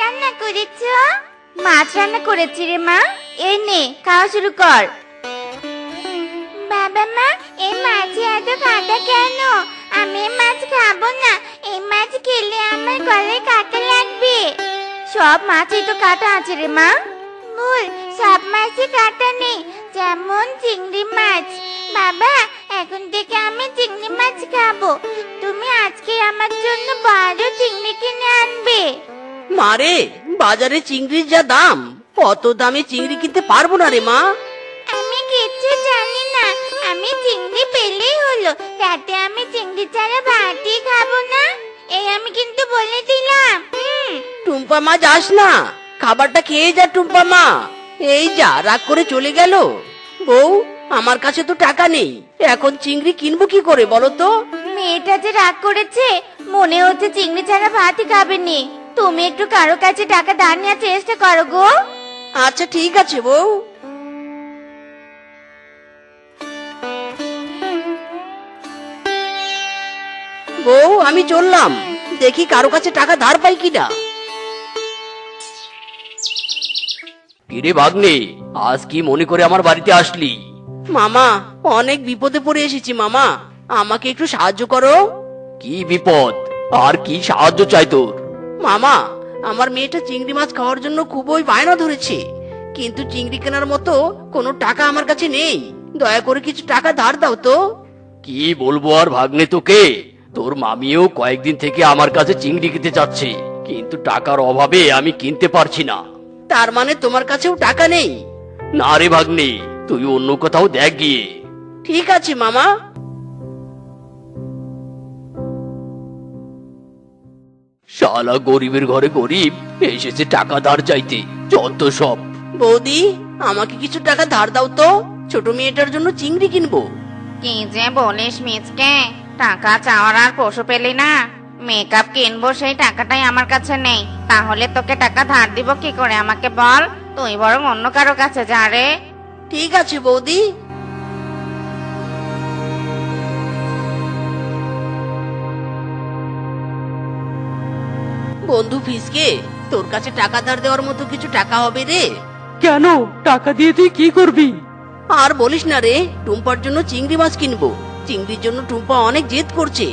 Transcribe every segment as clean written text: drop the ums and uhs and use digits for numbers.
রান্না করেছো? মাছ রান্না করেছি রে মা। এই নে, খাওয়া শুরু কর। বাবা মা, এই মাছে এত কাঁটা কেন? আমি এই মাছ খাবো না। এই মাছ খেলে আমার গলায় কাঁটা লাগবে। সব মাছেই তো কাঁটা আছে রে মা। ভুল, সব মাছে কাঁটা নেই, যেমন চিংড়ি মাছ। বাবা, এখন থেকে আমি চিংড়ি মাছ খাবো। তুমি আজকে আমার জন্য বড় চিংড়ি কিনে আনবে। মারে, বাজারে চিংড়ির যা দাম, অত দামে চিংড়ি কিনতে পারবো না রে মা। আমি কিচ্ছু জানি না। আমি চিংড়ি পেলেই হলো, তাতে আমি চিংড়ি ছাড়া ভাতই খাবো না। এই আমি কিন্তু বলে দিলাম। টুম্পা মা, যাস না, খাবারটা খেয়ে যা টুম্পা মা। এই যা, রাগ করে চলে গেল। বউ, আমার কাছে তো টাকা নেই, এখন চিংড়ি কিনবো কি করে বলো তো? মেয়েটা যে রাগ করেছে, মনে হচ্ছে চিংড়ি ছাড়া ভাতই খাবেনি। তুমি একটু কারো কাছে টাকা ধার নেওয়ার চেষ্টা করো গো। আচ্ছা ঠিক আছে বউ। বউ, আমি চললাম, দেখি কারো কাছে টাকা ধার পাই কিনা। কিরে ভাগ্নে, আজ কি মনে করে আমার বাড়িতে আসলি? মামা, অনেক বিপদে পড়ে এসেছি মামা, আমাকে একটু সাহায্য করো। কি বিপদ আর কি সাহায্য চাই তোর? মামা, আমার মেয়েটা চিংড়ি মাছ খাওয়ার জন্য খুবই বায়না ধরেছে, কিন্তু চিংড়ি কেনার মতো কোনো টাকা আমার কাছে নেই। দয়া করে কিছু টাকা ধার দাও তো। কি বলবো আর ভাগ্নে তোকে, তোর মামিও কয়েকদিন থেকে আমার কাছে চিংড়ি কিনতে চাচ্ছে, কিন্তু টাকার অভাবে আমি কিনতে পারছি না। তার মানে তোমার কাছেও টাকা নেই? না রে ভাগ্নে, তুই অন্য কোথাও দেখ গিয়ে। ঠিক আছে মামা। শালা গরিবের ঘরে গরিব এসেছে টাকা ধার চাইতে, যত সব। বৌদি, আমাকে কিছু টাকা ধার দাও তো, ছোট মেয়েটার জন্য চিংড়ি কিনবো। কি যে বলিস মিচকে, টাকা চাওয়ার আর পশু পেলি না। মেকআপ কিনবো, সেই টাকাটাই আমার কাছে নেই। তাহলে তোকে টাকা ধার দিব কি করে আমাকে বল? তুই বরং অন্য কারো কাছে যা রে। ঠিক আছে বৌদি। বন্ধু ফিসকে, তোর কাছে টাকা ধার দেওয়ার মতো কিছু টাকা হবে রে? কেন? টাকা দিয়ে তুই কি করবি? আর বলিস না রে, টুম্পার জন্য চিংড়ি মাছ কিনবো। চিংড়ির জন্য টুম্পা অনেক জেদ করছে।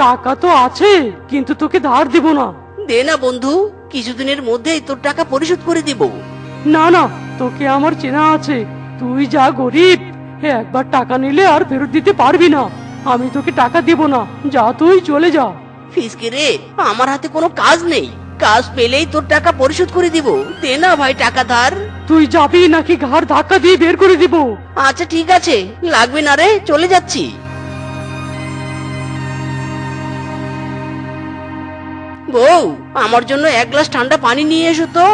টাকা তো আছে, কিন্তু তোকে ধার দিব না। দে না বন্ধু, কিছুদিনের মধ্যেই তোর টাকা পরিশোধ করে দিব। না না, তোকে আমার চেনা আছে, তুই যা গরিব, একবার টাকা নিলে আর ফেরত দিতে পারবি না। আমি তোকে টাকা দিব না, যা তুই চলে যা। ফিসকে রে, আমার হাতে কোনো কাজ নেই, কাজ পেলেই তোর টাকা পরিশোধ করে দিব। দে না ভাই টাকা ধার। তুই যাবি নাকি ঘাড় ধাক্কা দিয়ে বের করে দিব? আচ্ছা ঠিক আছে, লাগবে না রে, চলে যাচ্ছি। বউ, আমার জন্য এক গ্লাস ঠান্ডা পানি নিয়ে এসো তো।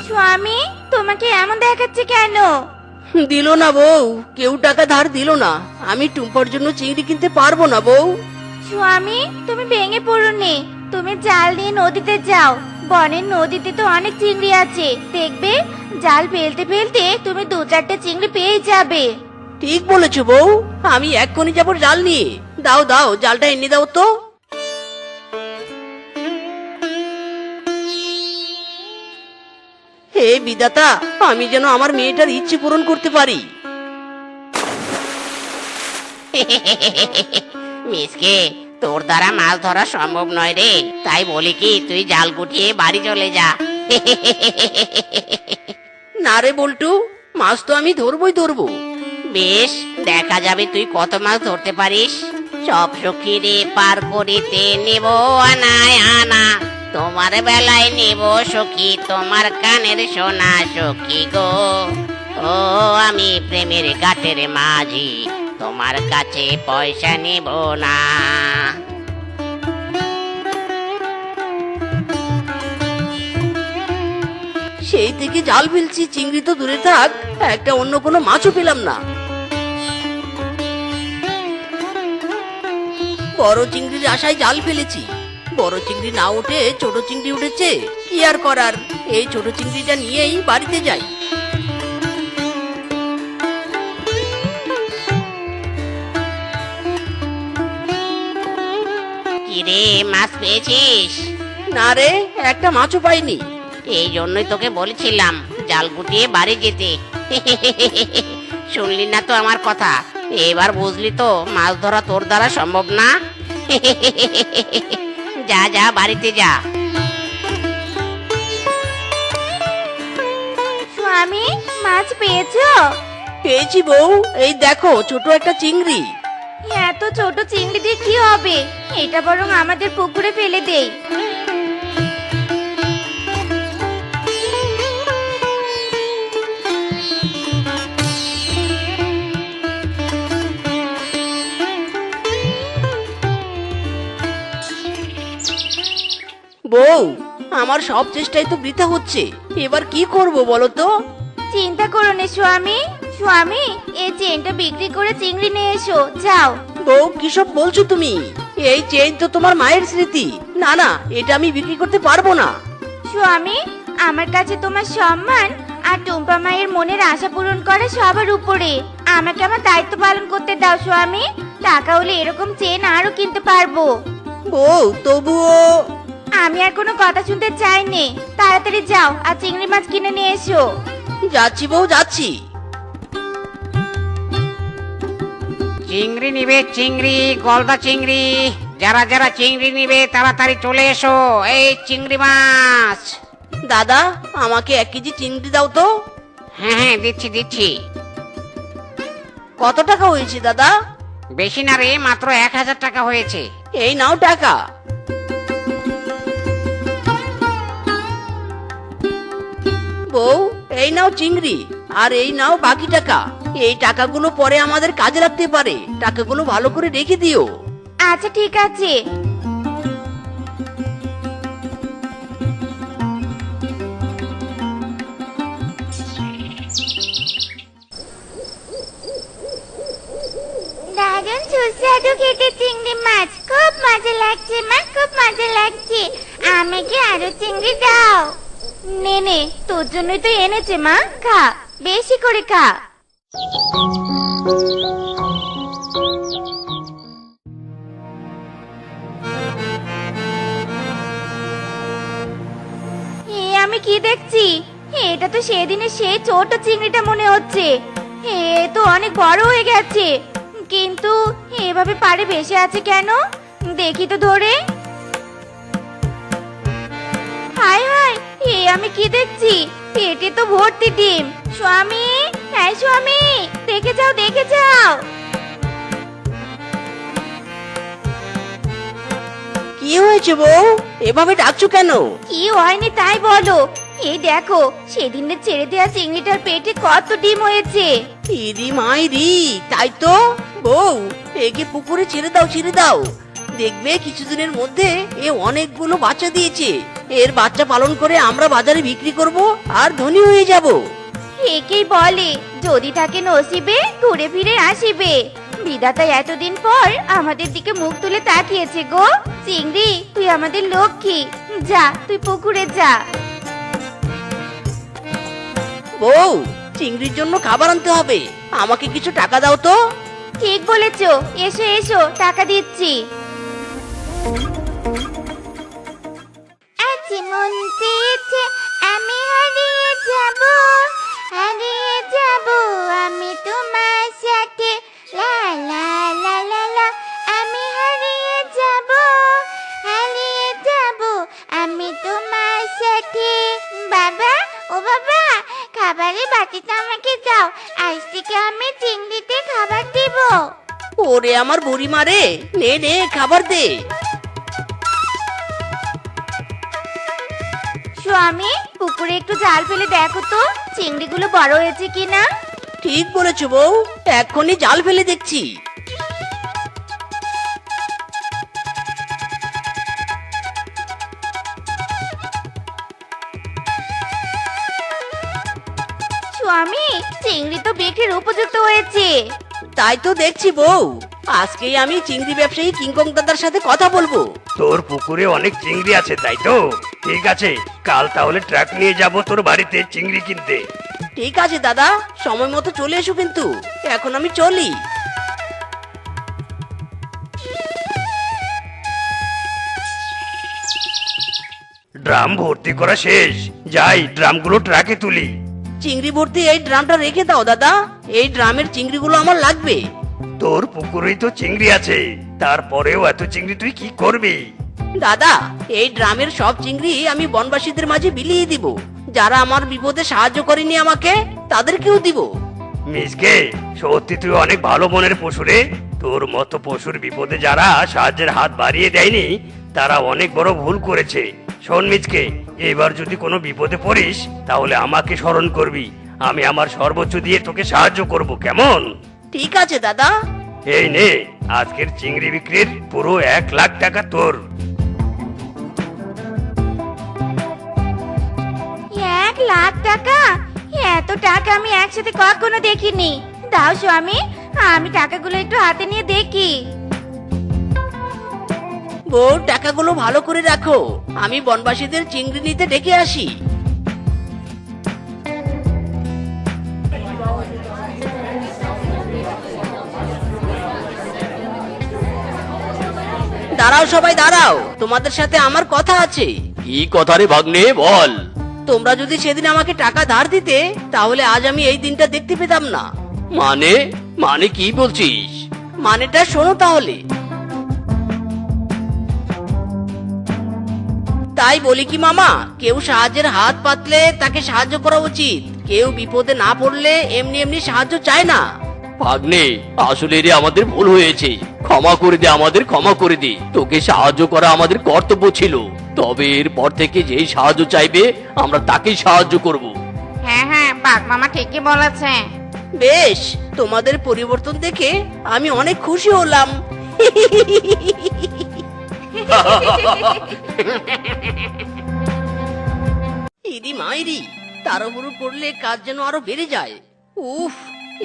স্বামী, তোমাকে এমন দেখাচ্ছে কেন? দিল না বউ, কেউ টাকা ধার দিল না। আমি টুম্পার জন্য চিংড়ি কিনতে পারবো না বউ। স্বামী, তুমি ভেঙে পড়োনি। তুমি জাল নিয়ে নদীতে যাও। বনের নদীতে তো অনেক চিংড়ি আছে, দেখবে জাল ফেলতে ফেলতে তুমি 2-4টে চিংড়ি পেয়ে যাবে। ঠিক বলেছো বউ, আমি এক্ষুনি যাবো জাল নিয়ে। দাও দাও, জালটা এনে দাও তো। হে বিধাতা, আমি যেন আমার মেয়েটার ইচ্ছে পূরণ করতে পারি। মিসকে, তোর দ্বারা মাছ ধরা সম্ভব নয় রে, তাই বলি কি তুই জাল গুটিয়ে বাড়ি চলে যা। না রে বল্টু, মাছ তো আমি ধরবই ধরবো। বেশ, দেখা যাবে তুই কত মাছ ধরতে পারিস। সব সখী রে পার করিতে নেব আনায় আনা, তোমার বেলায় নেব সখী তোমার কানের সোনা সখী গো। ও আমি প্রেমের ঘাটের মাঝি, তোমার কাছে পয়সা নেব না। সেই থেকে জাল ফেলছি, চিংড়ি তো দূরে থাক, একটা অন্য কোনো মাছও পেলাম না। বড় চিংড়ির আশায় জাল ফেলেছি, বড় চিংড়ি না উঠে ছোট চিংড়ি উঠেছে। কি আর করার, এই ছোট চিংড়িটা নিয়েই বাড়িতে যাই। কিরে, মাছ পেয়েছিস? না রে, একটা মাছও পাইনি। এই জন্যই তোকে বলেছিলাম জাল গুটিয়ে বাড়ি যেতে। শুনলি না তো আমার কথা? এবার বুঝলি তো মাছ ধরা তোর দ্বারা সম্ভব না। যা যা, বাড়িতে যা। স্বামী, মাছ পেয়েছো? পেয়েছি বউ, এই দেখো ছোট একটা চিংড়ি। এত ছোট চিংড়ি দিয়ে কি হবে? এটা বরং আমাদের পুকুরে ফেলে দেই। বউ, আমার সব চেষ্টাই তো বৃথা হচ্ছে, এবার কি করব বলো তো? চিন্তা করো না স্বামী। স্বামী, এই চেনটা বিক্রি করে চিংড়ি নিয়ে এসো, যাও। বউ, কিসব বলছো তুমি? এই চেইন তো তোমার মায়ের স্মৃতি। না না, এটা আমি বিক্রি করতে পারবো না। স্বামী, আমার কাছে তোমার সম্মান আর টুম্পা মায়ের মনের আশা পূরণ করে সবার উপরে। আমাকে আমার দায়িত্ব পালন করতে দাও স্বামী। টাকা হলে এরকম চেন আরো কিনতে পারবো। বউ, তবুও। আমি আর কোনো কথা শুনতে চাইনি। তাড়াতাড়ি যাও আর চিংড়ি মাছ কিনে নিয়ে এসো। যাচ্ছি বউ, যাচ্ছি। চিংড়ি নিবে, চিংড়ি, গলদা চিংড়ি। যারা যারা চিংড়ি নিবে তাড়াতাড়ি চলে এসো। এই চিংড়ি মাছ। দাদা, আমাকে 1 কেজি চিংড়ি দাও তো। হ্যাঁ হ্যাঁ, দিচ্ছি দিচ্ছি। কত টাকা হয়েছে দাদা? বেশি না রে, মাত্র 1000 টাকা হয়েছে। এই নাও টাকা। বউ, এই নাও চিংড়ি, আর এই নাও বাকি টাকা। এই টাকাগুলো পরে আমাদের কাজে লাগতে পারে, টাকাগুলো ভালো করে রেখে দিও। আচ্ছা ঠিক আছে। দারুণ সুস্বাদু খেতে চিংড়ি মাছ, খুব মজা লাগছে মা, খুব মজা লাগছে। আমাকে আরো চিংড়ি দাও। নে নে, তোর জন্যই তো এনেছে মা, খা, বেশি করে খা। আমি কি দেখছি? এটা তো সেদিনের সেই ছোট চিংড়িটা মনে হচ্ছে। এ তো অনেক বড় হয়ে গেছে, কিন্তু এভাবে পাড়ে ভেসে আছে কেন? দেখি তো ধরে। হায় হায়, আমি কি দেখছি? পেটে তো ভর্তি ডিম। স্বামী, হ্যাঁ স্বামী, দেখে যাও দেখে যাও। কি হয়েছে বউ, এভাবে ডাকছো কেন? কি হয়নি তাই বলো। এই দেখো, সেদিনের ছেড়ে দেওয়া চিংড়িটার পেটে কত ডিম হয়েছে। ইরি মাইরি, তাই তো। বউ, একে পুকুরে ছেড়ে দাও, ছেড়ে দাও। দেখবে কিছুদিনের মধ্যে এ অনেকগুলো বাচ্চা দিয়েছে। এর বাচ্চা পালন করে আমরা বাজারে বিক্রি করব আর ধনী হয়ে যাব। একেই বলে যদি থাকে নসিবে ঘুরে ফিরে আসিবে। বিধাতা এতদিন পর আমাদের দিকে মুখ তুলে তাকিয়েছে গো। চিংড়ি, তুই আমাদের লক্ষ্মী। যা, তুই পুকুরে যা। বউ, চিংড়ির জন্য খাবার আনতে হবে, আমাকে কিছু টাকা দাও তো। ঠিক বলেছো, এসো এসো, টাকা দিচ্ছি। আজ মন চেয়েছে আমি হারিয়ে যাব, হারিয়ে যাব আমি তোমার সাথে। লা লা লা লা লা, আমি হারিয়ে যাব, হারিয়ে যাব আমি তোমার সাথে। বাবা, ও বাবা, খাবারের বাটিটা আমাকে দাও। আজ থেকে আমি চিংড়িতে খাবার দেব। ওরে আমার বুড়ি মারে, নে নে খাবার দে। স্বামী, পুকুরে একটু জাল ফেলে দেখো তো চিংড়িগুলো বড় হয়েছে কিনা। ঠিক বলেছো বউ, এক্ষুনি জাল ফেলে দেখছি। স্বামী, চিংড়ি তো বিক্রির উপযুক্ত হয়েছে। তাই তো দেখছি বউ, আজকেই আমি চিংড়ি ব্যবসায়ী কিংকং দাদার সাথে কথা বলবো। তোর পুকুরে অনেক চিংড়ি আছে তাই তো? ঠিক আছে, কাল তাহলে ট্রাক নিয়ে যাব তোর বাড়িতে চিংড়ি কিনতে। ঠিক আছে দাদা, সময় মতো চলে এসো কিন্তু। এখন আমি চলি। ড্রাম ভর্তি করা শেষ, যাই ড্রামগুলো ট্রাকে তুলি। চিংড়ি ভর্তি এই ড্রামটা রেখে দাও দাদা, এই ড্রামের চিংড়িগুলো আমার লাগবে। তোর পুকুরেই তো চিংড়ি আছে, তারপরেও এত চিংড়ি তুই কি করবি? দাদা, এই ড্রামের সব চিংড়ি আমি বনবাসীদের মাঝে বিলিয়ে দিব। যারা আমার বিপদে সাহায্য করেনি আমাকে, তাদেরকেও দিব। মিসকে, সত্যি তুই অনেক ভালো মনের পশু রে। তোর মতো পশুর বিপদে যারা সাহায্যের হাত বাড়িয়ে দেয়নি, তারা অনেক বড় ভুল করেছে। শোন মিসকে, এবার যদি কোনো বিপদে পড়িস তাহলে আমাকে স্মরণ করবি। আমি আমার সর্বোচ্চ দিয়ে তোকে সাহায্য করব, কেমন? ঠিক আছে দাদা। এই নে, আজকের চিংড়ি বিক্রির পুরো 1,00,000 টাকা তোর। 1,00,000 টাকা? এত টাকা আমি একসাথে কখনো দেখিনি। দাও স্বামী, আমি টাকাগুলো একটু হাতে নিয়ে দেখি। বউ, টাকাগুলো ভালো করে রাখো, আমি বনবাসীদের চিংড়ি নিতে ডেকে আসি। দাঁড়াও সবাই দাঁড়াও, তোমাদের সাথে আমার কথা আছে। কি কথা রে ভাগ্নে, বল। তোমরা যদি সেদিন আমাকে টাকা ধার দিতে, তাহলে আজ আমি এই দিনটা দেখতে পেতাম না। মানে মানে কি বলছিস? মানেটা শোনো তাহলে। তাই বলি কি মামা, কেউ সাহায্যের হাত পাতলে তাকে সাহায্য করা উচিত। কেউ বিপদে না পড়লে এমনি এমনি সাহায্য চায় না। ভাগ্নে, আসলে রে আমাদের ভুল হয়েছে, ক্ষমা করে দে, আমাদের ক্ষমা করে দে। তোকে সাহায্য করা আমাদের কর্তব্য ছিল, তবে এরপর থেকে যেই সাহায্য চাইবে আমরা তাকেই সাহায্য করব। হ্যাঁ হ্যাঁ, বাঘ মামা ঠিকই বলেছে। বেশ, তোমাদের পরিবর্তন দেখে আমি অনেক খুশি হলাম। ইদি মাইরি, তাড়াহুড়ো করলে কাজ যেন আরো বেড়ে যায়। উফ,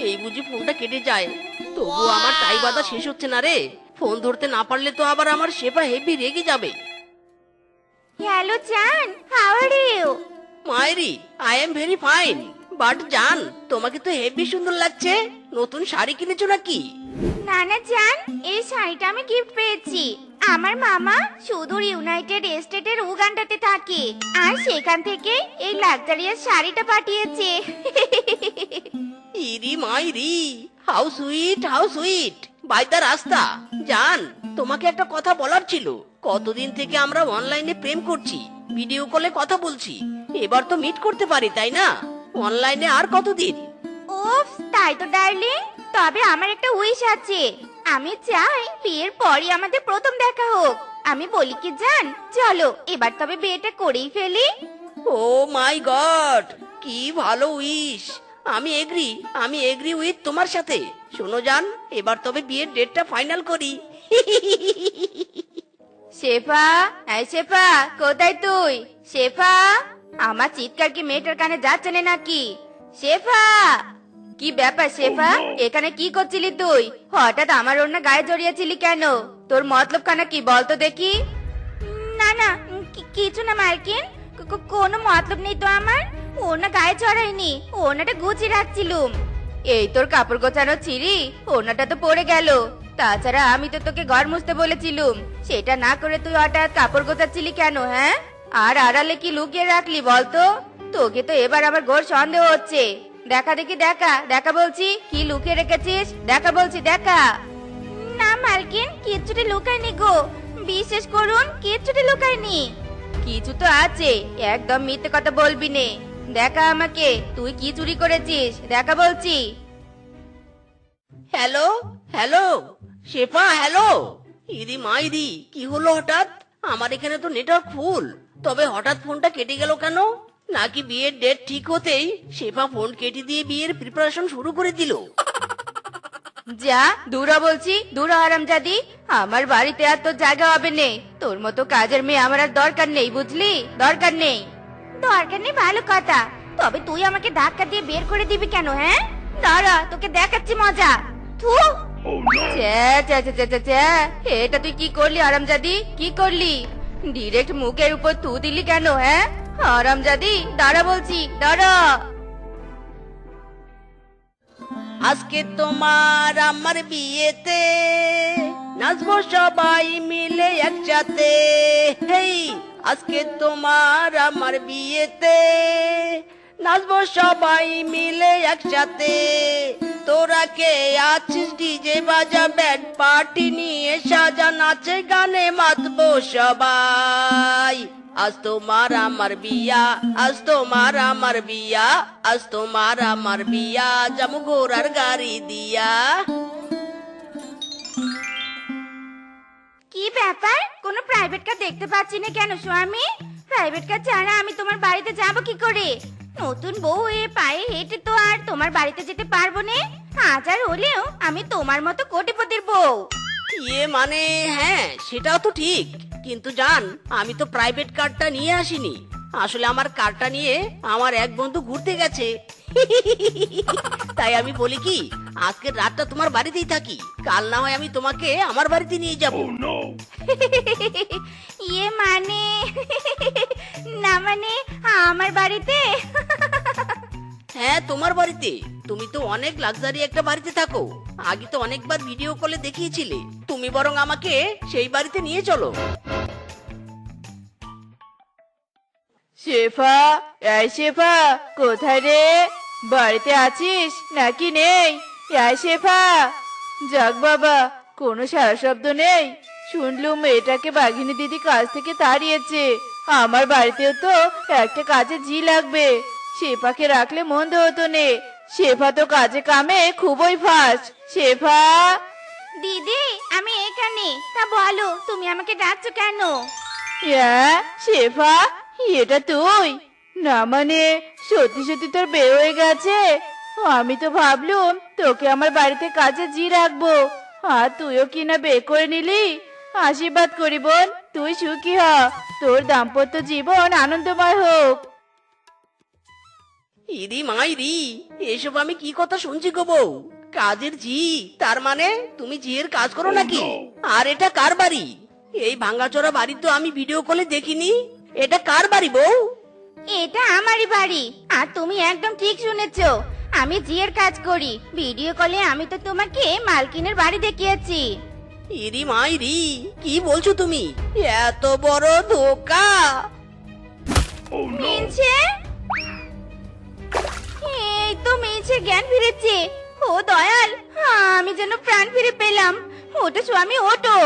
এই বুঝি ফোনটা কেটে যায়। তবুও আমার টাই বাঁধা শেষ হচ্ছে না রে। ফোন ধরতে না পারলে তো আবার আমার শেফা হেভি রেগে যাবে। হ্যালো জান, হাউ আর ইউ? মায়েরি, I am very fine. But জান, তোমাকে তো হেভি সুন্দর লাগছে। নতুন শাড়ি কিনেছো নাকি? না না জান, এই শাড়িটা আমি গিফট পেয়েছি। আমার মামা সুদূর ইউনাইটেড স্টেটের উগান্ডাতে থাকে, আর সেখান থেকে এই লাক্সারিয়াস শাড়িটা পাঠিয়েছে। ইরি মাইরি, how sweet, how sweet. By the রাস্তা জান, তোমাকে একটা কথা বলার ছিল। কতদিন থেকে আমরা অনলাইনে প্রেম করছি, ভিডিও কলে কথা বলছি। এবার তো মিট করতে পারি, তাই না? অনলাইনে আর কতদিন? উফ, তাই তো ডার্লিং। তবে আমার একটা উইশ আছে। আমি চাই বিয়ের পরই আমাদের প্রথম দেখা হোক। আমি বলি কি জান, চলো এবার তবে বিয়েটা করেই ফেলি। ও মাই গড, কি ভালো উইশ। আমি এগ্রি উইথ তোমার সাথে। শোনো জান, এবার তবে বিয়ের ডেটটা ফাইনাল করি। শেফা, এই শেফা, কোথায় তুই? শেফা, আমার চিৎকার কি মেয়েটার কানে যাচ্ছে না নাকি? শেফা, কি ব্যাপার শেফা? এখানে কি করছিলি তুই? হঠাৎ আমার ওড়না গায়ে জড়িয়েছিলি কেন? তোর মতলব খানা কি বলতো দেখি? না না, কিছু না মালকিন, কোনো মতলব নেই তো আমার। ওড়না গায়ে জড়াইনি, ওড়নাটা গুছিয়ে রাখছিলুম। এই তোর কাপড় গোছানো ছিঁড়ি, ওড়নাটা তো পড়ে গেল। তাছাড়া আমি তো তোকে ঘর মুছতে বলেছিলুম, সেটা না করে তুই হঠাৎ কাপড় গোছাচ্ছিলি কেন? হ্যাঁ, আর আড়ালে কি লুকিয়ে রাখলি বলতো? তোকে তো এবার আমার ঘোর সন্দেহ হচ্ছে। দেখা দেখি, দেখা দেখা বলছি, কি লুকিয়ে রেখেছিস? দেখা বলছি, দেখা। না মালকিন, কিচ্ছুটি লুকায়নি গো, বিশ্বাস করুন, কিচ্ছুটি লুকায়নি। কিছু তো আছে, একদম মিথ্যে কথা বলবি নে। দেখা আমাকে, তুই কি চুরি করেছিস? দেখা বলছি। হ্যালো হ্যালো, শেফা হ্যালো। ইরি মাইরি, কি হলো হঠাৎ? আমার এখানে তো নেটওয়ার্ক ফুল, তবে হঠাৎ ফোনটা কেটে গেল কেন? নাকি বিয়ের ডেট ঠিক হতেই শেফা ফোন কেটে দিয়ে বিয়ের প্রিপারেশন শুরু করে দিল? যা দূরা বলছি, দূরা হারামজাদি। আমার বাড়িতে আর তোর জায়গা হবে নে। তোর মতো কাজের মেয়ে আমার আর দরকার নেই, বুঝলি? দরকার নেই। দরকার নেই ভালো কথা, তবে তুই আমাকে ধাক্কা দিয়ে বের করে দিবি কেন? হ্যাঁ, দাঁড়া, তোকে দেখাচ্ছি মজা। থু, এটা তুই কি করলি হারামজাদি? কি করলি? ডিরেক্ট মুখের উপর থু দিলি কেন? হ্যাঁ হারামজাদি, দাঁড়া বলছি, দাঁড়া। আজকে তোমার আমার বিয়েতে নাচবো সবাই মিলে একসাথে। হেই, আজকে তোমার আমার বিয়েতে নাচবো সবাই মিলে একসাথে। তোরা কে আছিস ডিজে বাজা ব্যান্ড পার্টি নিয়ে সাজা, নাচে গানে মাতবো সবাই। আজ তোমার আমার বিয়া, আজ তোমার আমার বিয়া, আজ তোমার আমার বিয়া, যাবো ঘোড়ার গাড়ি দিয়া। কি ব্যাপার, কোনো প্রাইভেট কার দেখতে পাচ্ছি না কেন স্বামী? প্রাইভেট কার ছাড়া আমি তোমার বাড়িতে যাব কি করে? নতুন বউ হয়ে পায়ে হেঁটে তো আর তোমার বাড়িতে যেতে পারবো না। হাজার হলেও আমি তোমার মতো কোটিপতির বউ। মানে হ্যাঁ, সেটাও তো ঠিক, কিন্তু জান আমি তো প্রাইভেট কারটা নিয়ে আসিনি। আসলে আমার কারটা নিয়ে আমার এক বন্ধু ঘুরতে গেছে। তাই আমি বলি কি, আজকের রাতটা তোমার বাড়িতেই থাকি, কাল না হয় আমি তোমাকে আমার বাড়িতে নিয়ে যাব। মানে না, মানে আমার বাড়িতে? হ্যাঁ, তোমার বাড়িতে। তুমি তো অনেক লাক্সারি একটা বাড়িতে থাকো, আগে তো অনেকবার ভিডিও কলে দেখিয়েছিলে। তুমি বরং আমাকে সেই বাড়িতে নিয়ে চলো। শেফা, এই শেফা, কোথায় রে? বাড়িতে আছিস নাকি নেই? এই শেফা, যাক বাবা, কোনো সারা শব্দ নেই। শুনলুম মেয়েটাকে বাঘিনী দিদি কাজ থেকে তাড়িয়েছে। আমার বাড়িতেও তো একটা কাজে জি লাগবে, শেফাকে রাখলে মন্দ হতো নে। শেফা তো কাজে কামে খুবই ফাস্ট। শেফা, দিদি আমি এখানে। তা বলো, তুমি আমাকে ডাকছো কেন? শেফা, এটা তুই? না মানে সত্যি সত্যি তোর বের হয়ে গেছে? আমি তো ভাবলুম তোকে আমার বাড়িতে কাজে জি রাখবো, আর তুইও কিনা বে করে নিলি। আশীর্বাদ করি বোন, তুই সুখী হ, তোর দাম্পত্য জীবন আনন্দময় হোক। ইদি মাইরি, এসব আমি কি কথা শুনছি গো বউ? কাজের জি? তার মানে তুমি জিয়ের কাজ করো নাকি? আর এটা কার বাড়ি? এই ভাঙাচোরা বাড়ি তো আমি ভিডিও কলে দেখিনি। এটা কার বাড়ি বউ? এটা আমারই বাড়ি। আর তুমি একদম ঠিক শুনেছো, আমি জিয়ের কাজ করি। ভিডিও কলে আমি তো তোমাকে মালকিনের বাড়ি দেখিয়েছি। ইরি মাইরি, কি বলছো তুমি? এত বড় ধোকা! মিনছে, এই তো মিনছে জ্ঞান ফিরেছে। ও দয়াল, আমি যেন প্রাণ ফিরে পেলাম। ওটো স্বামী, ওটো।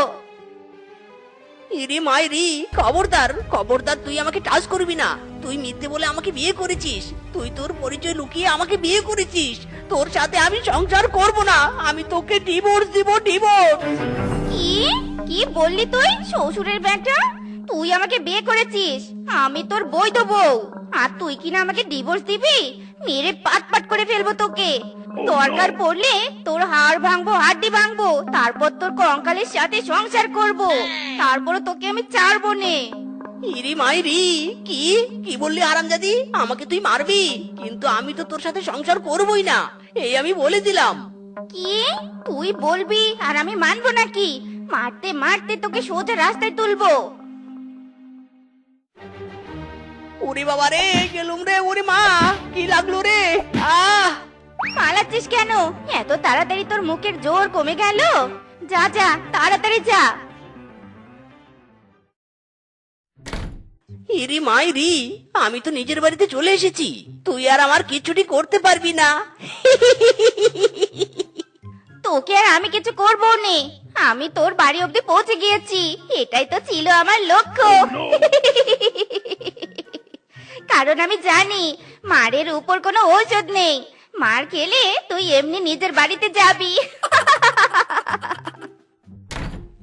ইরি মাইরি, খবরদার খবরদার, তুই আমাকে টাচ করবি না। তুই মিথ্যে বলে আমাকে বিয়ে করেছিস, তুই তোর পরিচয় লুকিয়ে আমাকে বিয়ে করেছিস। তোর সাথে আমি সংসার করব না, আমি তোকে ডিভোর্স দিব, ডিভোর্স। কি কি বললি তুই? শ্বশুরের বেটা, তুই আমাকে বিয়ে করেছিস, আমি তোর বৈধ বউ, আর তুই কিনা আমাকে ডিভোর্স দিবি? মেরে পাট পাট করে ফেলবো তোকে। দরকার পড়লে তোর হাড় ভাঙবো, হাড্ডি ভাঙবো, তারপর তোর কঙ্কালের সাথে সংসার করব, তারপর তোকে আমি ছাড়বো নে। ইরি মাইরি, কি কি বললি হারামজাদি? আমাকে তুই মারবি, কিন্তু আমি তো তোর সাথে সংসার করবই না, এই আমি বলে দিলাম। কি তুই বলবি আর আমি মানবো নাকি? মারতে মারতে তোকে সোজা রাস্তায় তুলবো। ওরে বাবা রে, গেলুম রে, ওরে মা, কি লাগলো রে? পালাচ্ছিস কেন? এত তাড়াতাড়ি তোর মুখের জোর কমে গেল? যা যা, তাড়াতাড়ি যা। ইরি মাইরি, আমি তো নিজের বাড়িতে চলে এসেছি, তুই আর আমার কিছুটি করতে পারবি না। তোকে আর আমি কিছু করবো নে, আমি তোর বাড়ি অব্দি পৌঁছে গিয়েছি, এটাই তো ছিল আমার লক্ষ্য। কারণ আমি জানি মারের উপর কোনো ঔষধ নেই, মার খেলে তুই এমনি নিজের বাড়িতে যাবি।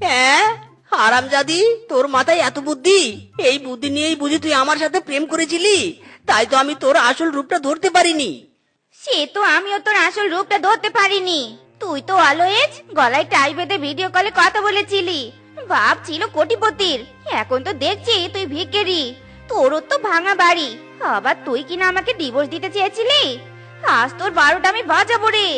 হ্যাঁ হারামজাদি, তোর মাথায় এত বুদ্ধি? এই বুদ্ধি নিয়েই বুঝি তুই আমার সাথে প্রেম করেছিলি? তাই তো আমি তোর আসল রূপটা ধরতে পারিনি। সে তো আমিও তোর আসল রূপটা ধরতে পারিনি। তুই তো অলওয়েজ গলায় টাই বেঁধে ভিডিও কলে কথা বলেছিলি, বাপ ছিল কোটিপতির, এখন তো দেখছি তুই ভিখারি। তোরও তো ভাঙা বাড়ি, আবার তুই কিনা আমাকে ডিভোর্স দিতে চেয়েছিলি। আজ তোর 12টা আমি বাজাবো রে।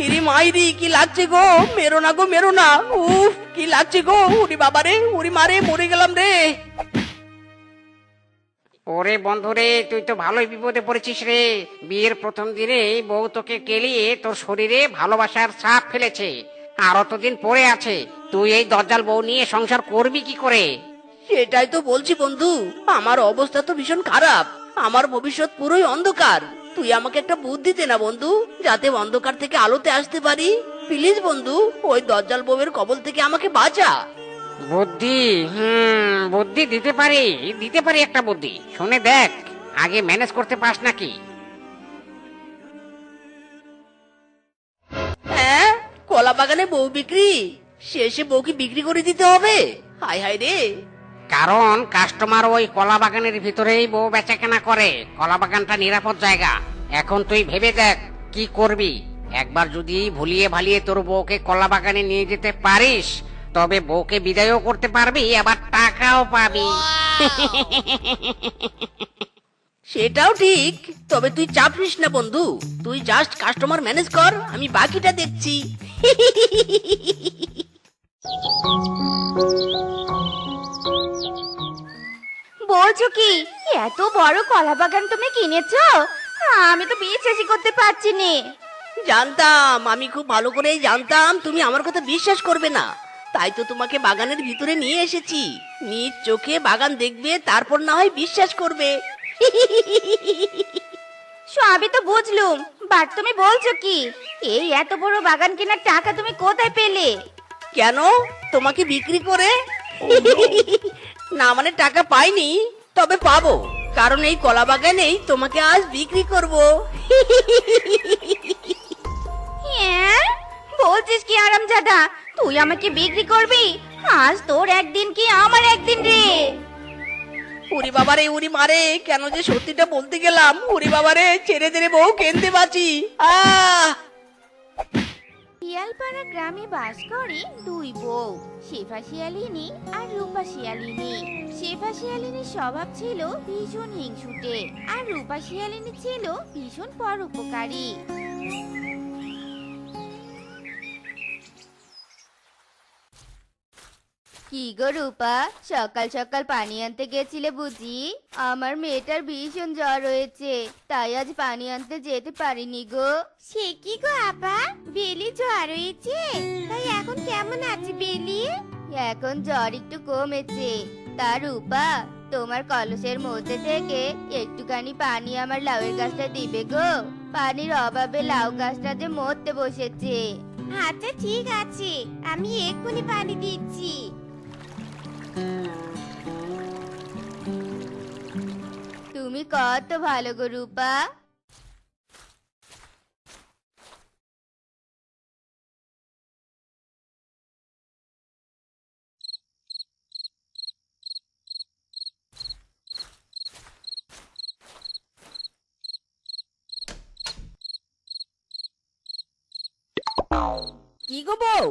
ইরি মাইরি, কি লাগছে গো? মেরো না গো, মেরো না। উফ, কি লাগছে গো? উরি বাবা রে, উরি মারে, মরে গেলাম রে। ওরে বন্ধুরে, তুই তো ভালোই বিপদে পড়েছিস রে। বিয়ের প্রথম দিনে বউ তোকে কেলিয়ে তোর শরীরে ভালোবাসার ছাপ ফেলেছে, আর অতদিন পড়ে আছে। তুই এই দজ্জাল বউ নিয়ে সংসার করবি কি করে? সেটাই তো বলছি বন্ধু, আমার অবস্থা তো ভীষণ খারাপ। আমার ভবিষ্যৎ পুরোই অন্ধকার। তুই আমাকে একটা বুদ্ধি দে না বন্ধু, যাতে অন্ধকার থেকে আলোতে আসতে পারি। প্লিজ বন্ধু, ওই দজ্জাল বউয়ের কবল থেকে আমাকে বাঁচা। বুদ্ধি? বুদ্ধি দিতে পারি একটা বুদ্ধি। শুনে দেখ, আগে ম্যানেজ করতে পাস নাকি? হ্যাঁ, কলা বাগানে বউ বিক্রি? শেষে বউকে বিক্রি করে দিতে হবে? হায় হায় রে। কারণ কাস্টমার ওই কলা বাগানের ভিতরেই বউ বেচাকেনা করে। কলা বাগানটা নিরাপদ জায়গা। এখন তুই ভেবে দেখ কি করবি। একবার যদি ভুলিয়ে ভালিয়ে তোর বউকে কলা বাগানে নিয়ে যেতে পারিস, তবে বউকে বিদায়ও করতে পারবি, আবার টাকাও পাবি। সেটাও ঠিক, তবে তুই চাপ নিস না বন্ধু। তুই জাস্ট কাস্টমার ম্যানেজ কর, আমি বাকিটা দেখছি। বলছো কি এত বড় কলা বাগান তুমি কিনেছো? আমি তো বিশ্বাসই করতে পারছি না। জানতাম, আমি খুব ভালো করেই জানতাম তুমি আমার কথা বিশ্বাস করবে না। তাই তো তোমাকে বাগানের ভিতরে নিয়ে এসেছি। নিজ চোখে বাগান দেখবে, তারপর না হয় বিশ্বাস করবে। সবই তো বুঝলুম, বাট তুমি বলছো কি এই এত বড় বাগান কেনার টাকা তুমি কোথায় পেলে? কেন, তোমাকে বিক্রি করে? না মানে টাকা পাইনি, তবে পাবো, কারণ এই কলা বাগানেই তোমাকে আজ বিক্রি করব। হ্যাঁ, বলছিস কি আরামজাদা, তুই আমাকে বিক্রি করবি? আজ তোর একদিন কি আমার একদিন রে। উরি বাবারে, উরি মারে, কেন যে সত্যিটা বলতে গেলাম। উরি বাবারে, ছেড়ে ছেড়ে বউ কেঁদে বাঁচি। শিয়ালপাড়া গ্রামে বাস করে দুই বউ, শেফা শিয়ালিনী আর রূপা শিয়ালিনী। শেফা শিয়ালিনীর স্বভাব ছিল ভীষণ হিংসুটে, আর রূপা শিয়ালিনী ছিল ভীষণ পরোপকারী। কি গো রূপা, সকাল সকাল পানি আনতে গেছিলে বুঝি? আমার মেয়েটার ভীষণ জ্বর হয়েছে, তাই আজ পানি আনতে যেতে পারিনি গো। সে কি গো আপা, বেলি জ্বর হয়েছে? তাই এখন কেমন আছে বেলি? এখন জ্বর একটু কমেছে। তা রূপা, তোমার কলসের মধ্যে থেকে একটুখানি পানি আমার লাউয়ের গাছটা দিবে গো। পানির অভাবে লাউ গাছটা যে মরতে বসেছে। আচ্ছা ঠিক আছে, আমি এক্ষুনি পানি দিচ্ছি। তুমি কত ভালো গো রূপা। কি গো বউ,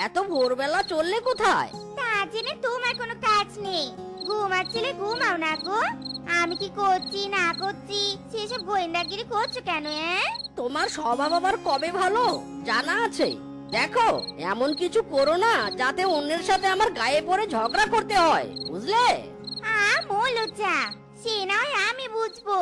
এত ভোরবেলা চললে কোথায়? তা জেনে তোমার কোনো কাজ নেই, ঘুমাচ্ছিলে ঘুমাও না গো। আমি কি করছি না করছি সেসব গোয়েন্দাগিরি করছো কেন? তোমার স্বভাব আবার কবে ভালো জানা আছে? দেখো, এমন কিছু করো না যাতে অন্যের সাথে আমার গায়ে পড়ে ঝগড়া করতে হয়, বুঝলে? মোলচা, সে নয় আমি বুঝবো।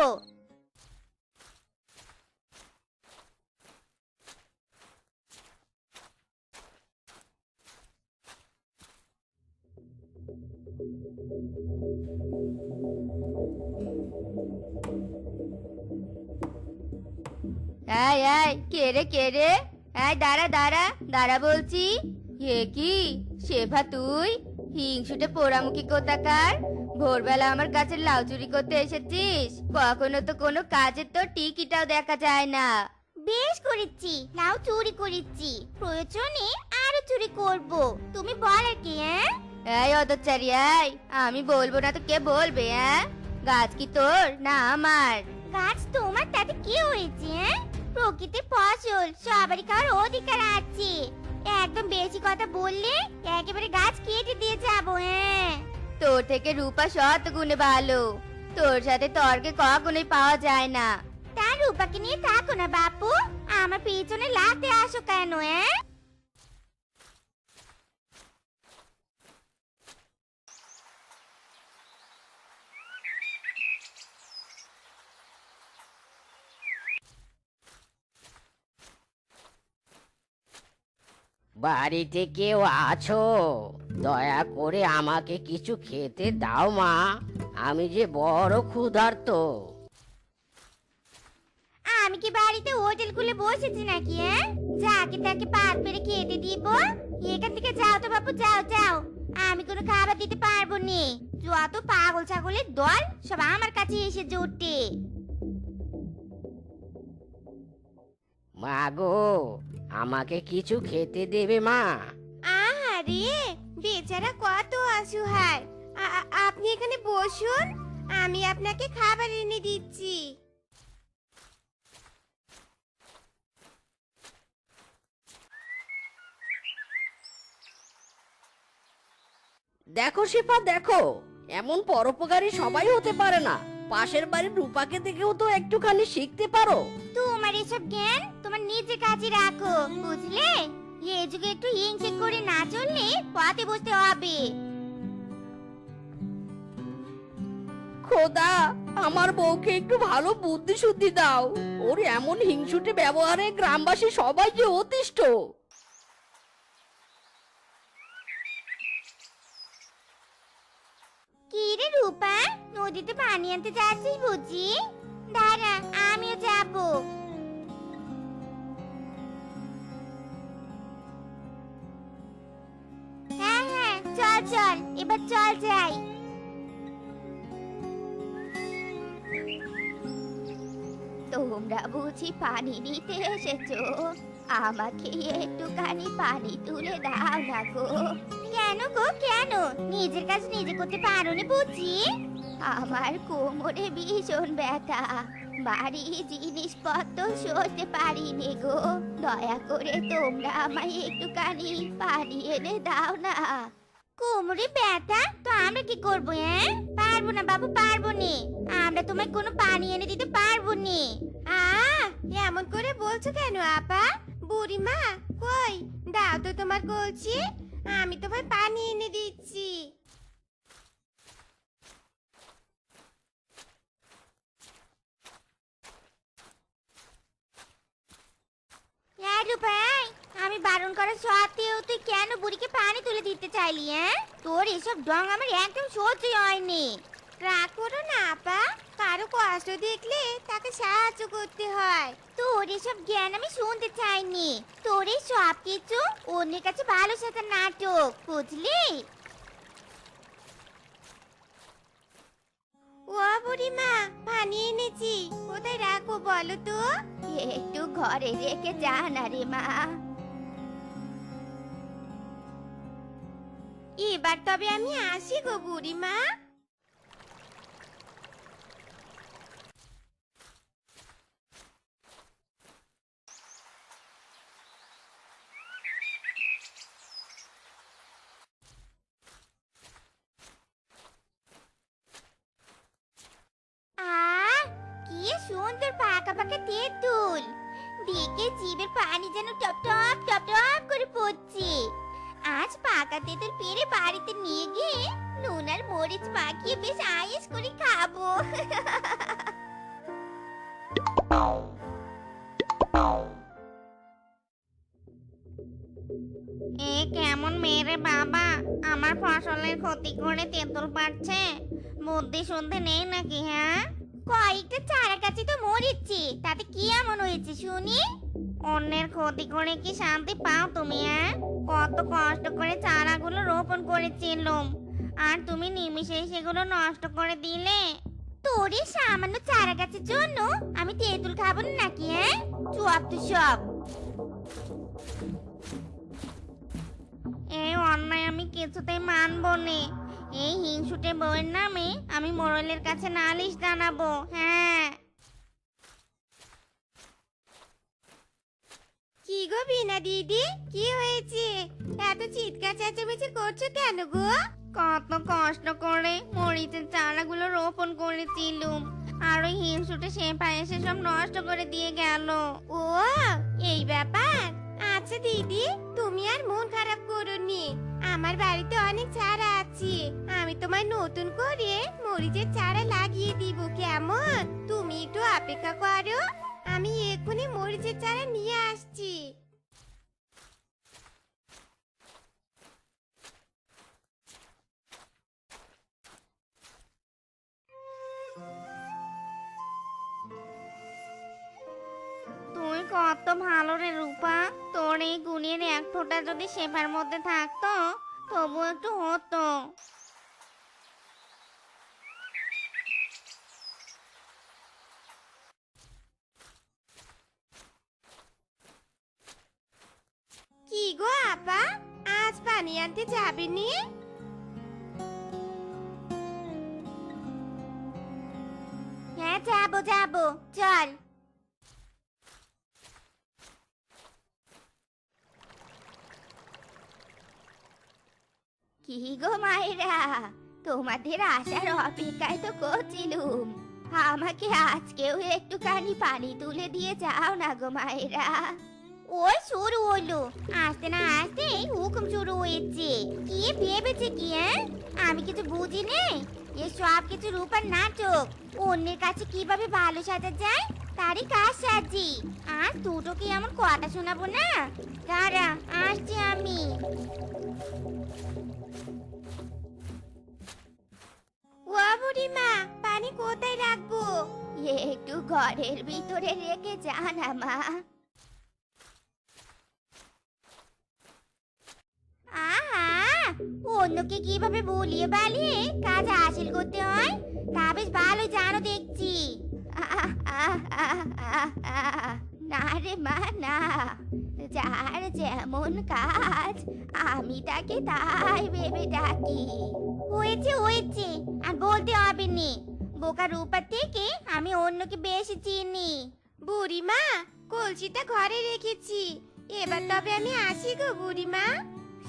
এই এই, কে রে কে রে? এই দাঁড়া দাঁড়া দাঁড়া বলছি। এ কি শেফা, তুই হিংসুটে পোড়ামুখী কোথাকার? ভোরবেলা আমার কাছে লাউ চুরি করতে এসেছিস? কখনো তো কোনো কাজের তো টিকিটাও দেখা যায় না। বেশ করেছি, লাউ চুরি করেছি, প্রয়োজনে আরো চুরি করব। তুমি বল আর কি? এই অদচারি, এই আমি বলবো না তো কে বলবে? গাছ কি তোর না আমার? গাছ তোমার, তাতে কি হয়েছে? প্রকৃতির ফসল, সবারই খাওয়ার অধিকার আছে। একদম বেশি কথা বললে একেবারে গাছ কেটে দিয়ে যাবো। তোর থেকে রূপা শত গুণে ভালো, তোর সাথে তর্কে কখনোই পাওয়া যায় না। তার রূপাকে নিয়ে থাকো না বাপু, আমার পিছনে লাগতে আসো কেন? বাড়িতে কেউ আছো? দয়া করে আমাকে কিছু খেতে দাও মা, আমি যে বড় ক্ষুধার্ত। আমি কি বাড়িতে হোটেল খুলে বসেছি নাকি? যাকে তাকে পাত পেরে খেতে দিব? এখান থেকে যাও তো বাপু, যাও যাও। আমি কোনো খাবার দিতে পারবো নি। যত পাগল ছাগলের দল সব আমার কাছে এসে জোটে। মা গো, আমাকে কিছু খেতে দেবে মা? আহারে, বেচারা কত অসহায়। আপনি এখানে বসুন, আমি আপনাকে খাবার এনে দিচ্ছি। দেখো শিফা, দেখো, এমন পরোপকারী সবাই হতে পারে না। পাশের বাড়ির রূপাকে দেখেও তো একটুখানি শিখতে পারো। তোমার এসব জ্ঞান তোমার নিজের কাছে রাখো, বুঝলে? এ যুগে একটু হিংসে করে না চললে পথে বসতে হবে। খোদা, আমার বউকে একটু ভালো বুদ্ধি শুদ্ধি দাও। ওর এমন হিংসুটে ব্যবহারে গ্রামবাসী সবাই যে অতিষ্ঠ। কি রে রূপা, নদীতে পানি আনতে যাচ্ছিস বুঝি? দাঁড়া, আমিও যাবো। হ্যাঁ হ্যাঁ, চল চল, এবার চল যাই। তোমরা বুঝি পানি নিতে এসেছো? আমাকে একটুখানি পানি তুলে দাও না গো। কেন গো, কেন? নিজের কাজ নিজে করতে পারোনি বুঝি? আমার কোমরে ভীষণ ব্যথা, বাড়ি জিনিসপত্র সরতে পারিনি গো। দয়া করে তোমরা আমায় একটুখানি পানি এনে দাও না। কোমরে ব্যথা তো আমরা কি করবো? পারবো না বাবু, পারবো নি। আমরা তোমায় কোনো পানি এনে দিতে পারবো নি। এমন করে বলছো কেন আপা? বুড়িমা কই, দাও তো তোমার কলসি, আমি তোমায় পানি এনে দিচ্ছি। ভাই, আমি বারণ করা সত্ত্বেও তুই কেন বুড়িকে পানি তুলে দিতে চাইলি? তোর এসব ঢং আমার একদম সহ্যই হয়নি। রাগ করো না আপা, কারো কষ্ট দেখলে তাকে সাহায্য করতে হয়। তোর এসব জ্ঞান আমি শুনতে চাইনি। তোর এই সব কিছু অন্যের কাছে ভালো সাথে নাটক, বুঝলি? ও বুড়িমা, পানি এনেছি, কোথায় রাখবো বলো তো? একটু ঘরে রেখে যা না রে মা। এবার তবে আমি আসি গো বুড়িমা। কি সুন্দর পাকা পাকা তেঁতুল, দেখে জিভের পানি যেন টপ টপ টপ টপ করে পড়ছে। আজ পাকা তেঁতুল পেরে বাড়িতে নিয়ে গিয়ে নুন আর মরিচ মাখিয়ে বেশ আয়েশ করে খাবো। এ কেমন মেরে বাবা, আমার ফসলের ক্ষতি করে তেঁতুল পাচ্ছে। বুদ্ধি শুনতে নেই নাকি? কয়েকটা চারা গাছে তো মরিচ্ছি, তাতে কি এমন হয়েছে শুনি? অন্যের ক্ষতি করে কি শান্তি পাও তুমি? কত কষ্ট করে চারাগুলো রোপণ করেছিলাম, আর তুমি নিমিষেই সেগুলো নষ্ট করে দিলে। তোর এই সামান্য চারা গাছের জন্য আমি তেঁতুল খাবো না নাকি? চুপ তো সব। এই অন্যায় আমি কিছুতেই মানবো না। এই হিংসুটে বউয়ের নামে আমি মোড়লের কাছে নালিশ জানাবো। হ্যাঁ। কি গো বিনা দিদি, কি হয়েছে? এত চিৎকার চেঁচামেচি করছো কেন গো? কত কষ্ট করে মরিচের চারাগুলো রোপণ করেছিলুম, আর ওই হিংসুটে সেপা এসে সব নষ্ট করে দিয়ে গেল। ও এই ব্যাপার। আচ্ছা দিদি, তুমি আর মন খারাপ করোনি। আমার বাড়িতে অনেক চারা আছে, আমি তোমায় নতুন করে মরিচের চারা লাগিয়ে দিব, কেমন? তুমি একটু অপেক্ষা করো, আমি এক্ষুনি মরিচের চারা নিয়ে আসছি। কত ভালো রে রূপা, তোর এই গুণের এক ফোঁটা যদি শেফার মধ্যে থাকতো তবু একটু হতো। কি গো আপা, আজ পানি আনতে যাবেনি? হ্যাঁ যাবো যাবো, চল। কি গো মায়েরা, তোমাদের আসার অপেক্ষায় তো করছিলুম। আমাকে আজকেও একটুখানি পানি তুলে দিয়ে যাও না গো মায়েরা। ওই শুরু হলো, আসতে না আসতে হুকুম শুরু হয়েছে। কি ভেবেছে কি? আমি কিছু বুঝি নেই। এ সব কিছু রূপার নাটক। অন্যের কাছে কিভাবে ভালো সাজা যায় তারই কাজ সাজি। আর দুটো কি এমন কথা শোনাবো না? দাঁড়া, আসছি আমি। ও বুড়িমা, পানি কোথায় রাখবো? একটু ঘরের ভিতরে রেখে যা না মা। আহা, অন্যকে কিভাবে বলিয়ে বালিয়ে কাজ হাসিল করতে হয় তা বেশ ভালো জানো দেখছি। না রে মা না, যার যেমন কাজ আমি তাকে তাই ভেবে ডাকি। হয়েছে হয়েছে, আর বলতে হবে নি। বোকা রূপার থেকে আমি অন্যকে বেশি চিনি। বুড়িমা, কলসিটা ঘরে রেখেছি, এবার তবে আমি আসি গো বুড়িমা।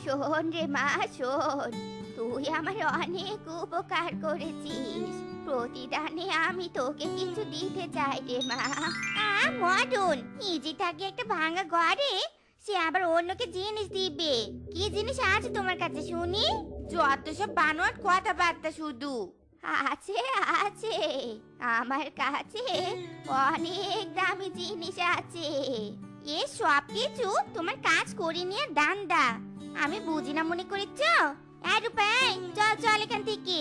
শোন রে মা শোন, তুই আমার অনেক উপকার করেছিস। প্রতিদানে আমি তোকে কিছু দিতে চাই রে মা। মডন ইজি থাকে একটা ভাঙা ঘরে, সে আবার অন্যকে জিনিস দিবে। কি জিনিস আছে তোমার কাছে শুনি? যত সব বানোয়াট কথাবার্তা শুধু। আছে আছে, আমার কাছে অনেক দামি জিনিস আছে। এ সব কিছু তোমার কাজ করে নিয়ে দান্দা। আমি বুঝি না মনে করেছ? রূপাই, চল চল এখান থেকে।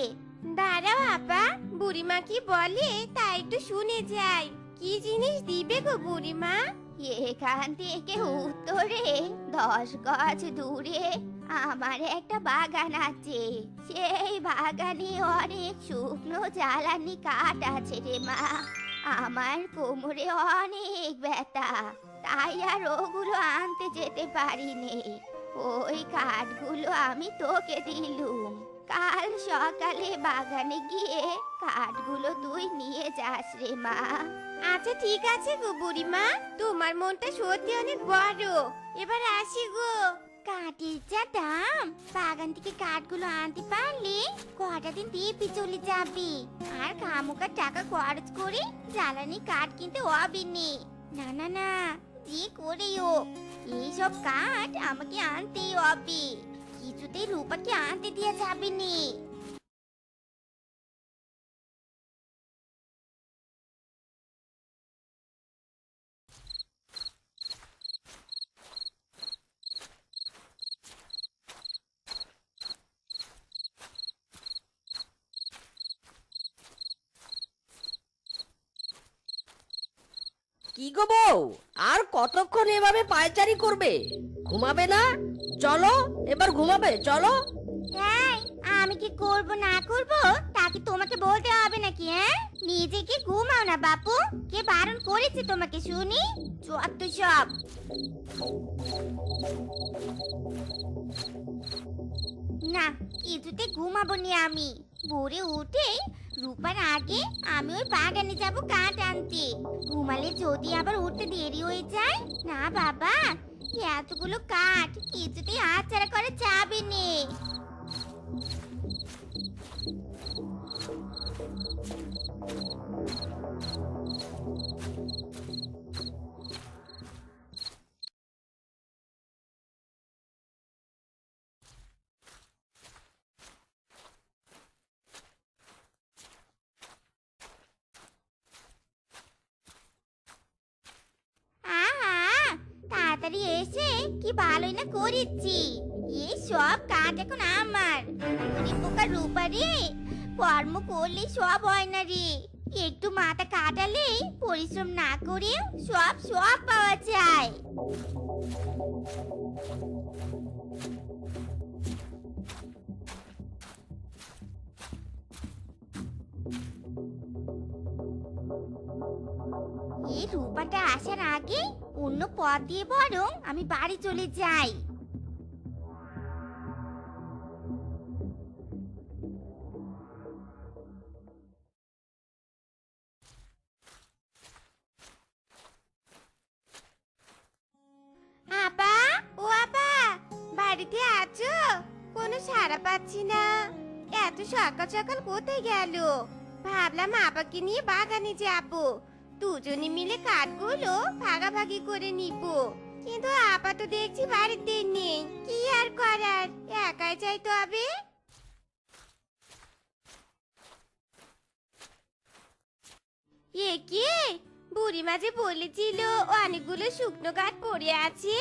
দাঁড়াও আপা, বুড়িমা কি বলে তা একটু শুনে যাই। কি জিনিস দিবে গো বুড়িমা? এখান থেকে উত্তরে 10 গজ দূরে আমার একটা বাগান আছে। সেই বাগানে অনেক শুকনো জ্বালানি কাঠ আছে রে মা। আমার কোমরে অনেক ব্যথা, তাই আর ওগুলো আনতে যেতে পারিনি। ওই কাঠগুলো আমি তোকে দিলুম। কাল সকালে বাগানে গিয়ে কাঠগুলো তুই নিয়ে যাস রে মা। আচ্ছা ঠিক আছে গো বুড়িমা, তোমার মনটা সত্যি অনেক বড়। এবার আসি গো। কাঠের যা দাম, বাগান থেকে কাঠগুলো আনতে পারলে কটা দিন দিয়ে চলে যাবি। আর খামোকা টাকা খরচ করে জ্বালানি কাঠ কিনতে হবে নি। না না না, যে করেই হোক এইসব কাঠ আমাকে আনতেই হবে। কিছুতেই রূপাকে আনতে দিয়ে যাবে নি। কি গো বউ, আর কতক্ষণ এভাবে পায়চারি করবে? ঘুমাবে না? চলো এবার ঘুমাবে, চলো। হ্যাঁ, আমি কি করব না করব তা কি তোমাকে বলতে হবে নাকি? নিজে কি ঘুমাও না বাপু? কে বারণ করেছে তোমাকে শুনি? যত সব। না, কিছুতে ঘুমাবো নি আমি। ভোরে উঠে রূপার আগে আমি ওই বাগানে যাব কাঠ আনতে। ঘুমালে যদি আবার উঠতে দেরি হয়ে যায়। না বাবা, এতগুলো কাঠ কিছুতেই হাতছাড়া করে যাবে নে। আহা, তাড়াতাড়ি এসে কি ভালোই না করেছি। এই সব কাঠ এখন আমার। পোকা রূপা রে, কর্ম করলে সব হয় না রে। একটু মাথা কাটালেই পরিশ্রম না করেও সব সব পাওয়া যায়। এই রূপাটা আসার আগে অন্য পথ দিয়ে বরং আমি বাড়ি চলে যাই। আপা, ও আপা, বাড়িতে আছো? কোনো সাড়া পাচ্ছি না। এত সকাল সকাল কোথায় গেল? ভাবলাম আপাকে নিয়ে বাগানে যাবো, দুজনে মিলে কাঠগুলো ভাগাভাগি করে নিব। কিন্তু আপা তো দেখছি বাড়িতে নেই, কি আর করার, একাই যাই তবে। এ কি, বুড়িমা যে বলেছিল অনেকগুলো শুকনো কাঠ পড়ে আছে,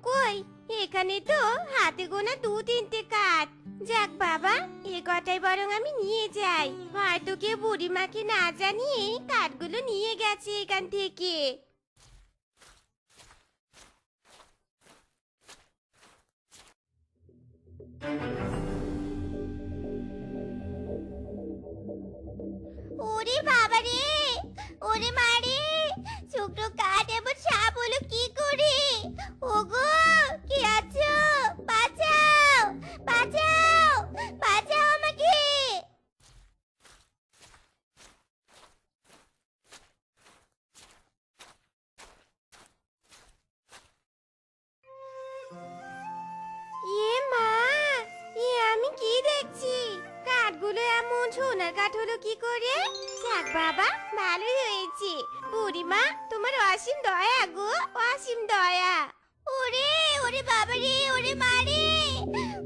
কই এখানে তো হাতে গোনা 2-3টে কাঠ। যাক বাবা, এ কটাই বরং আমি নিয়ে যাই, হয়তো কেউ বুড়িমাকে না জানিয়ে কাঠগুলো নিয়ে গেছে এখান থেকে। ওরে বাবা রে, ওরে মারে, শুকনো কাঠ এমন সাপ হলো কি করে? ওগো, কি আছো? বাঁচাও, বাঁচাও, বাঁচাও আমাকে। এ মা, এ আমি কি দেখছি? কাঠগুলো এমন সোনার কাঠ হলো কি করে? যাক বাবা, ভালোই হয়েছে। বুড়িমা, তোমার অসীম দয়া গো, অসীম দয়া। ওরে ওরে বাবা রে, ওরে মা রে,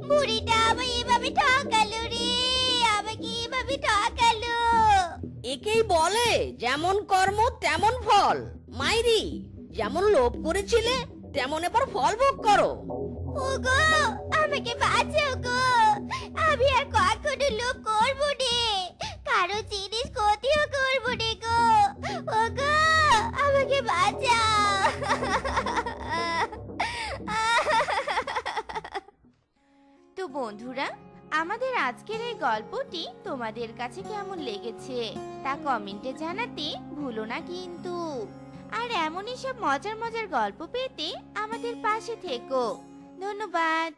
বুড়িটা আমায় এভাবে ঠকালো রে, আমাকে এভাবে ঠকালো। একেই বলে যেমন কর্ম তেমন ফল। মাইরি, যেমন লোভ করেছিলে তেমন এবার ফল ভোগ করো। ওগো, আমাকে বাঁচাও গো, আমি আর কখনো লোভ করবো নে, কারো জিনিস ক্ষতিও করবো নে গো। ওগো, আমাকে বাঁচাও। তো বন্ধুরা, আমাদের আজকের এই গল্পটি তোমাদের কাছে কেমন লেগেছে তা কমেন্টে জানাতে ভুলো না কিন্তু। আর এমনই সব মজার মজার গল্প পেতে আমাদের পাশে থেকো। ধন্যবাদ।